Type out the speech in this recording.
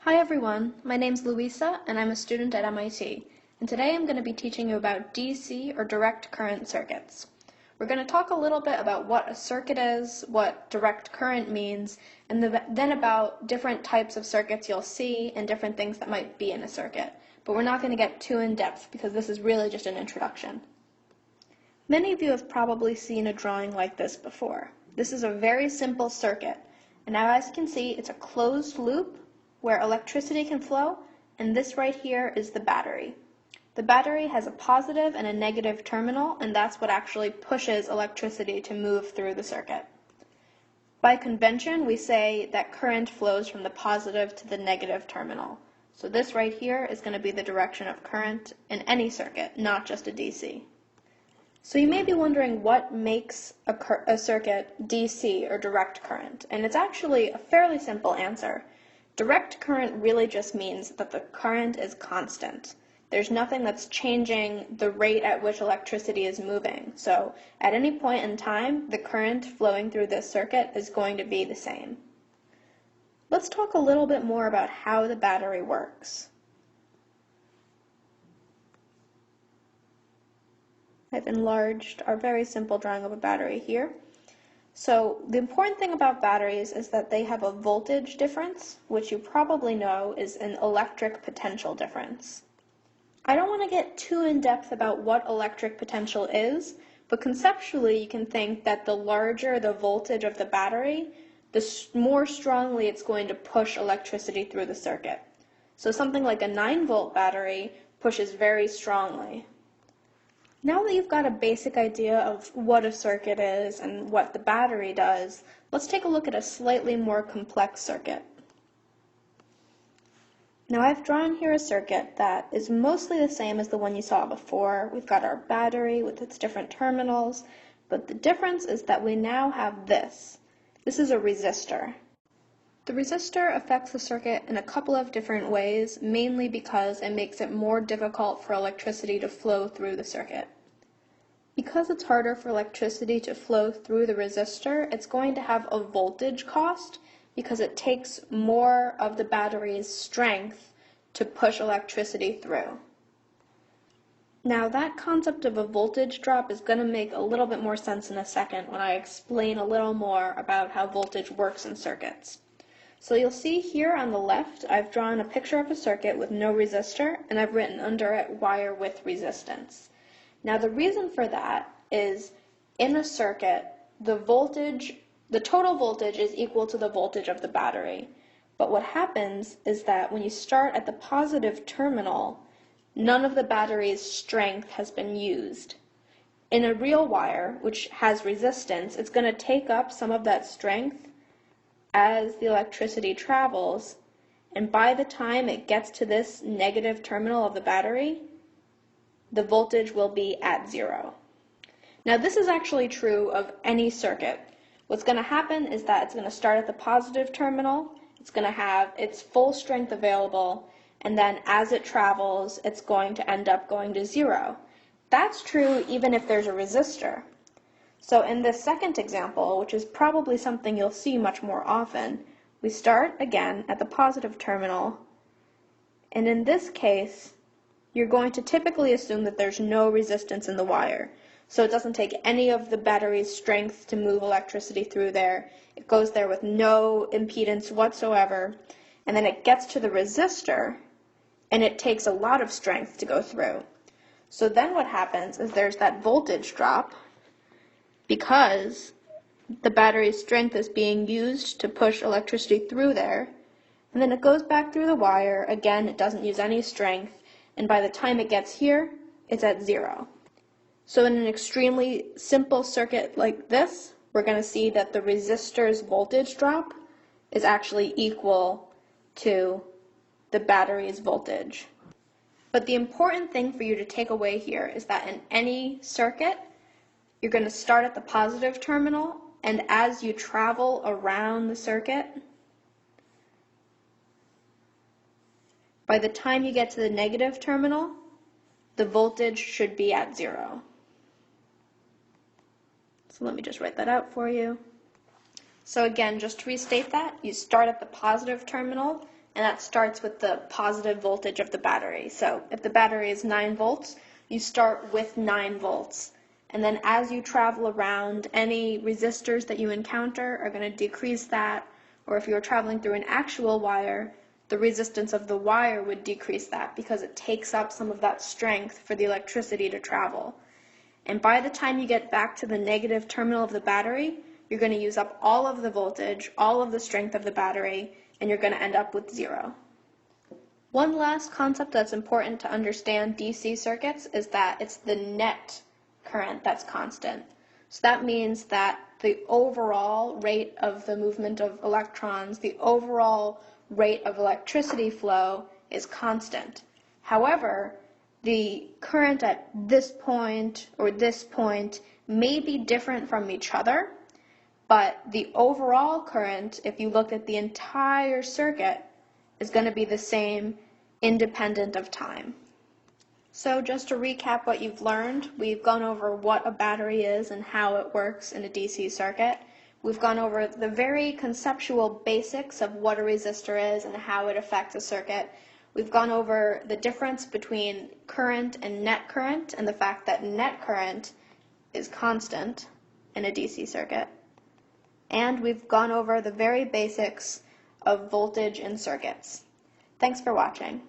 Hi everyone, my name's Louisa and I'm a student at MIT, and today I'm going to be teaching you about DC or direct current circuits. We're going to talk a little bit about what a circuit is, what direct current means, and then about different types of circuits you'll see and different things that might be in a circuit. But we're not going to get too in-depth because this is really just an introduction. Many of you have probably seen a drawing like this before. This is a very simple circuit, and now as you can see it's a closed loop where electricity can flow, and this right here is the battery. The battery has a positive and a negative terminal, and that's what actually pushes electricity to move through the circuit. By convention, we say that current flows from the positive to the negative terminal. So this right here is going to be the direction of current in any circuit, not just a DC. So you may be wondering what makes a circuit DC or direct current, and it's actually a fairly simple answer. Direct current really just means that the current is constant. There's nothing that's changing the rate at which electricity is moving. So at any point in time, the current flowing through this circuit is going to be the same. Let's talk a little bit more about how the battery works. I've enlarged our very simple drawing of a battery here. So the important thing about batteries is that they have a voltage difference, which you probably know is an electric potential difference. I don't want to get too in-depth about what electric potential is, but conceptually you can think that the larger the voltage of the battery, the more strongly it's going to push electricity through the circuit. So something like a 9-volt battery pushes very strongly. Now that you've got a basic idea of what a circuit is and what the battery does, let's take a look at a slightly more complex circuit. Now I've drawn here a circuit that is mostly the same as the one you saw before. We've got our battery with its different terminals, but the difference is that we now have this. This is a resistor. The resistor affects the circuit in a couple of different ways, mainly because it makes it more difficult for electricity to flow through the circuit. Because it's harder for electricity to flow through the resistor, it's going to have a voltage cost because it takes more of the battery's strength to push electricity through. Now that concept of a voltage drop is going to make a little bit more sense in a second when I explain a little more about how voltage works in circuits. So you'll see here on the left, I've drawn a picture of a circuit with no resistor, and I've written under it wire with resistance. Now the reason for that is in a circuit, the total voltage is equal to the voltage of the battery. But what happens is that when you start at the positive terminal, none of the battery's strength has been used. In a real wire, which has resistance, it's going to take up some of that strength as the electricity travels, and by the time it gets to this negative terminal of the battery, the voltage will be at 0. Now this is actually true of any circuit. What's going to happen is that it's going to start at the positive terminal, it's going to have its full strength available, and then as it travels, it's going to end up going to 0. That's true even if there's a resistor. So in this second example, which is probably something you'll see much more often, we start again at the positive terminal, and in this case, you're going to typically assume that there's no resistance in the wire. So it doesn't take any of the battery's strength to move electricity through there. It goes there with no impedance whatsoever, and then it gets to the resistor, and it takes a lot of strength to go through. So then what happens is there's that voltage drop, because the battery's strength is being used to push electricity through there, and then it goes back through the wire. Again, it doesn't use any strength, and by the time it gets here, it's at 0. So in an extremely simple circuit like this, we're going to see that the resistor's voltage drop is actually equal to the battery's voltage. But the important thing for you to take away here is that in any circuit, you're going to start at the positive terminal, and as you travel around the circuit, by the time you get to the negative terminal, the voltage should be at 0. So let me just write that out for you. So again, just to restate that, you start at the positive terminal, and that starts with the positive voltage of the battery. So if the battery is 9 volts, you start with 9 volts. And then as you travel around, any resistors that you encounter are going to decrease that, or if you're traveling through an actual wire, the resistance of the wire would decrease that because it takes up some of that strength for the electricity to travel. And by the time you get back to the negative terminal of the battery, you're going to use up all of the voltage, all of the strength of the battery, and you're going to end up with 0. One last concept that's important to understand DC circuits is that it's the net current that's constant. So that means that the overall rate of the movement of electrons, the overall rate of electricity flow is constant. However, the current at this point or this point may be different from each other, but the overall current, if you looked at the entire circuit, is going to be the same independent of time. So just to recap what you've learned, we've gone over what a battery is and how it works in a DC circuit. We've gone over the very conceptual basics of what a resistor is and how it affects a circuit. We've gone over the difference between current and net current and the fact that net current is constant in a DC circuit. And we've gone over the very basics of voltage in circuits. Thanks for watching.